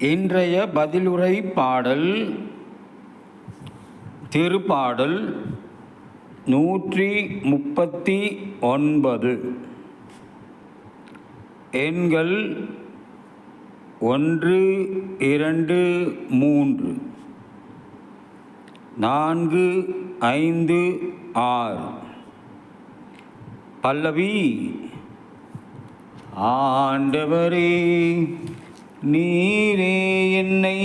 இன்றைய பதிலுரை பாடல் திருப்பாடல் 139. எண்கள் 1 2 3 4 5 6. பல்லவி. ஆண்டவரே, நீரே என்னை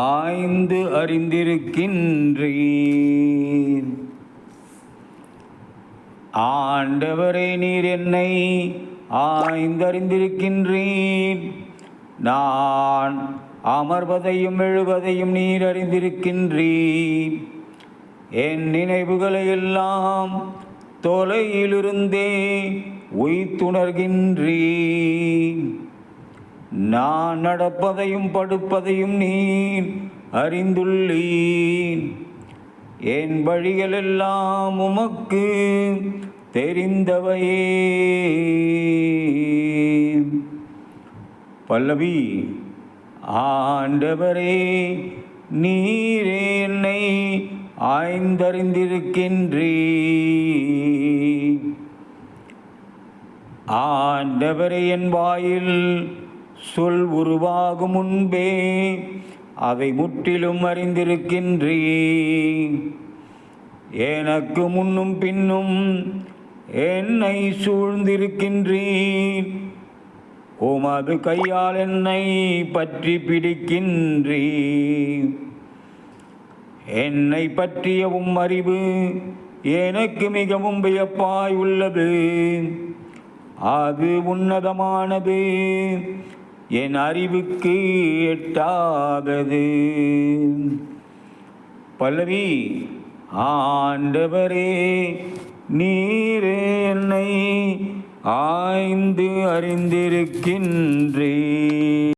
ஆய்ந்து அறிந்திருக்கின்றீர். ஆண்டவரே, நீர் என்னை ஆய்ந்தறிந்திருக்கின்றீர். நான் அமர்வதையும் எழுவதையும் நீர் அறிந்திருக்கின்றீர். என் நினைவுகளை எல்லாம் தொலையிலிருந்தே உய்த்துணர்கின்றீர். நான் நடப்பதையும் படுப்பதையும் நீர் அறிந்துள்ளீர். என் வழிகள் எல்லாம் உமக்கு தெரிந்தவையே. பல்லவி. ஆண்டவரே, நீரே என்னை ஆய்ந்தறிந்திருக்கின்றீர். ஆண்டவரே, என் வாயில் சொல் உருவாகும் முன்பே அதை முற்றிலும் அறிந்திருக்கின்றீர். எனக்கு முன்னும் பின்னும் என்னை சூழ்ந்திருக்கின்றீர். உமது கையால் என்னை பற்றி பிடிக்கின்றீர். என்னை பற்றிய அறிவு எனக்கு மிகவும் வியப்பாய் உள்ளது. அது உன்னதமானது, என் அறிவுக்கு எட்டாதது. பல்லவி. ஆண்டவரே, நீரே என்னை ஆய்ந்து அறிந்திருக்கின்றீர்.